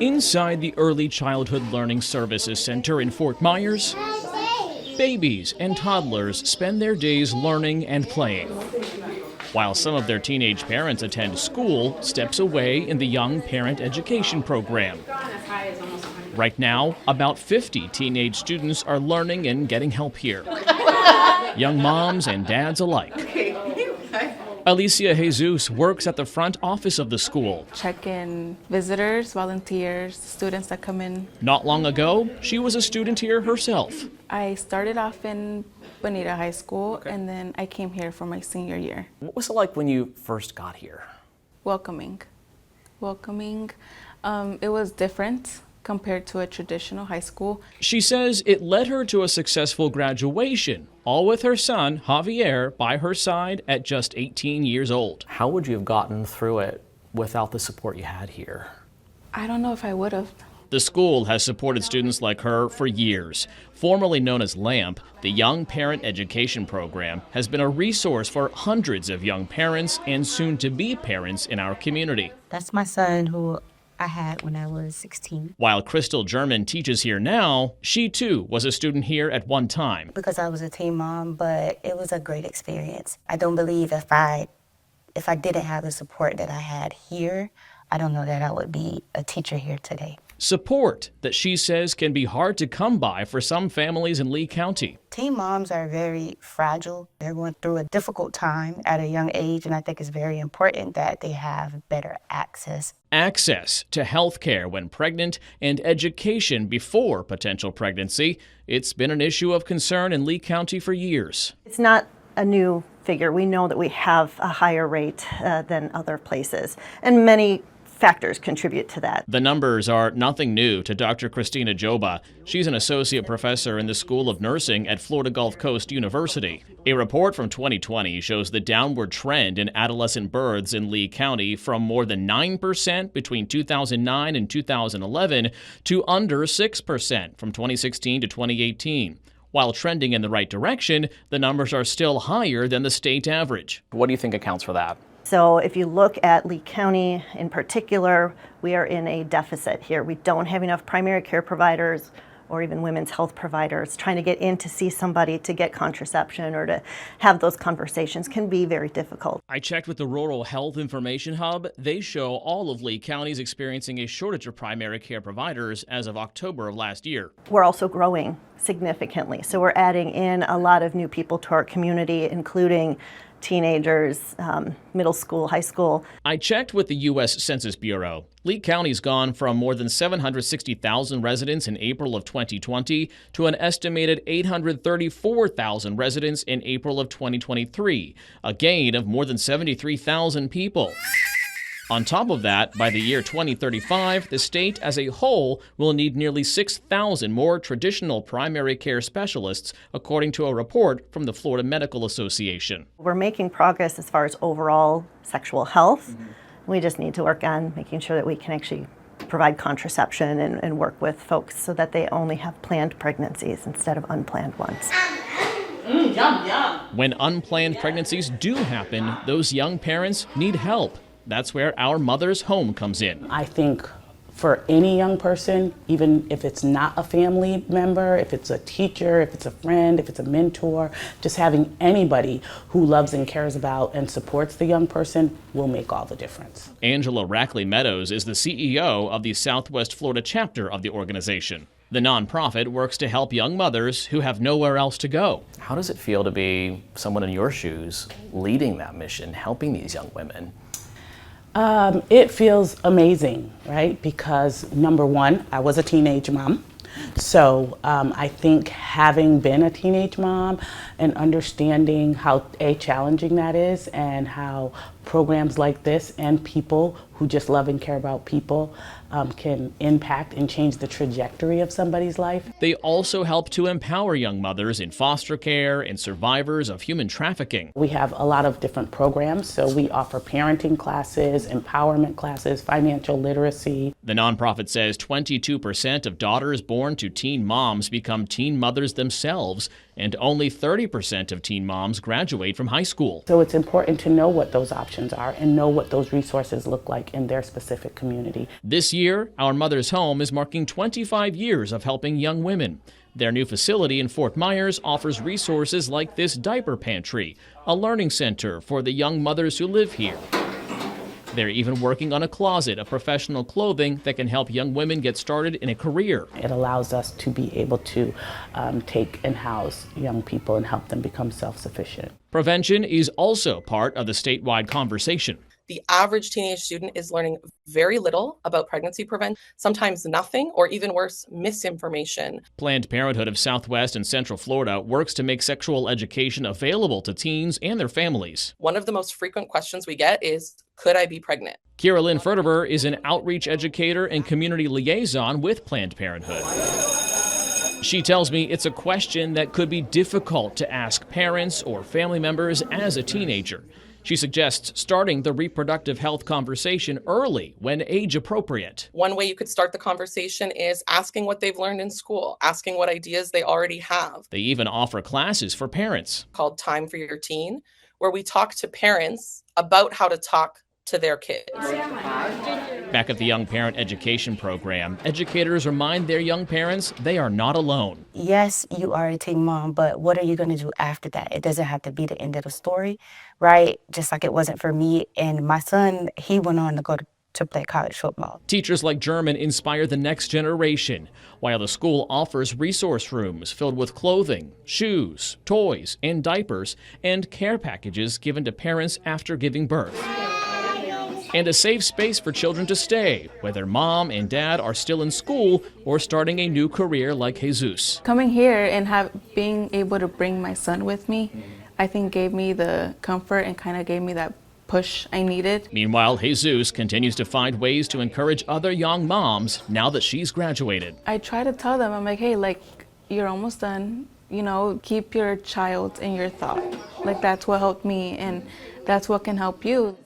Inside the Early Childhood Learning Services Center in Fort Myers, babies and toddlers spend their days learning and playing, while some of their teenage parents attend school steps away in the Young Parent Education Program. Right now, about 50 teenage students are learning and getting help here. Young moms and dads alike. Alicia Jesus works at the front office of the school. Check in visitors, volunteers, students that come in. Not long ago, she was a student here herself. I started off in Bonita High School, and then I came here for my senior year. What was it like when you first got here? Welcoming. It was different compared to a traditional high school. She says it led her to a successful graduation, all with her son, Javier, by her side at just 18 years old. How would you have gotten through it without the support you had here? I don't know if I would have. The school has supported students like her for years. Formerly known as LAMP, the Young Parent Education Program has been a resource for hundreds of young parents and soon-to-be parents in our community. That's my son who I had when I was 16. While Crystal German teaches here now, she too was a student here at one time. Because I was a teen mom, but it was a great experience. I don't believe if I didn't have the support that I had here, I don't know that I would be a teacher here today. Support that she says can be hard to come by for some families in Lee County. Teen moms are very fragile. They're going through a difficult time at a young age, and I think it's very important that they have better access. Access to health care when pregnant and education before potential pregnancy. It's been an issue of concern in Lee County for years. It's not a new figure. We know that we have a higher rate than other places, and many factors contribute to that. The numbers are nothing new to Dr. Christina Joba. She's an associate professor in the School of Nursing at Florida Gulf Coast University. A report from 2020 shows the downward trend in adolescent births in Lee County from more than 9% between 2009 and 2011 to under 6% from 2016 to 2018. While trending in the right direction, the numbers are still higher than the state average. What do you think accounts for that? So if you look at Lee County in particular, we are in a deficit here. We don't have enough primary care providers or even women's health providers. Trying to get in to see somebody to get contraception or to have those conversations can be very difficult. I checked with the Rural Health Information Hub. They show all of Lee County is experiencing a shortage of primary care providers as of October of last year. We're also growing significantly. So we're adding in a lot of new people to our community, including teenagers, middle school, high school. I checked with the U.S. Census Bureau. Lee County's gone from more than 760,000 residents in April of 2020 to an estimated 834,000 residents in April of 2023, a gain of more than 73,000 people. On top of that, by the year 2035, the state as a whole will need nearly 6,000 more traditional primary care specialists, according to a report from the Florida Medical Association. We're making progress as far as overall sexual health. We just need to work on making sure that we can actually provide contraception and work with folks so that they only have planned pregnancies instead of unplanned ones. Yum, yum. When unplanned pregnancies do happen, those young parents need help. That's where Our Mother's Home comes in. I think for any young person, even if it's not a family member, if it's a teacher, if it's a friend, if it's a mentor, just having anybody who loves and cares about and supports the young person will make all the difference. Angela Rackley Meadows is the CEO of the Southwest Florida chapter of the organization. The nonprofit works to help young mothers who have nowhere else to go. How does it feel to be someone in your shoes leading that mission, helping these young women? It feels amazing, right? Because number one, I was a teenage mom. So I think having been a teenage mom and understanding how challenging that is and how programs like this and people who just love and care about people can impact and change the trajectory of somebody's life. They also help to empower young mothers in foster care and survivors of human trafficking. We have a lot of different programs, so we offer parenting classes, empowerment classes, financial literacy. The nonprofit says 22% of daughters born to teen moms become teen mothers themselves. and only 30% of teen moms graduate from high school. So it's important to know what those options are and know what those resources look like in their specific community. This year, Our Mother's Home is marking 25 years of helping young women. Their new facility in Fort Myers offers resources like this diaper pantry, a learning center for the young mothers who live here. They're even working on a closet of professional clothing that can help young women get started in a career. It allows us to be able to take and house young people and help them become self-sufficient. Prevention is also part of the statewide conversation. The average teenage student is learning very little about pregnancy prevention, sometimes nothing, or even worse, misinformation. Planned Parenthood of Southwest and Central Florida works to make sexual education available to teens and their families. One of the most frequent questions we get is, could I be pregnant? Kira Lynn Fertiber is an outreach educator and community liaison with Planned Parenthood. She tells me it's a question that could be difficult to ask parents or family members as a teenager. She suggests starting the reproductive health conversation early when age appropriate. One way you could start the conversation is asking what they've learned in school, asking what ideas they already have. They even offer classes for parents Called Time for Your Teen, where we talk to parents about how to talk to their kids. Back at the Young Parent Education Program, educators remind their young parents they are not alone. Yes, you are a teen mom, but what are you going to do after that? It doesn't have to be the end of the story, right? Just like it wasn't for me and my son, he went on to go to play college football. Teachers like German inspire the next generation, while the school offers resource rooms filled with clothing, shoes, toys, and diapers, and care packages given to parents after giving birth. And a safe space for children to stay, whether mom and dad are still in school or starting a new career like Jesus. Coming here and being able to bring my son with me, I think gave me the comfort and kind of gave me that push I needed. Meanwhile, Jesus continues to find ways to encourage other young moms now that she's graduated. I try to tell them, I'm like, hey, like, you're almost done. You know, keep your child in your thought. Like, that's what helped me, and that's what can help you.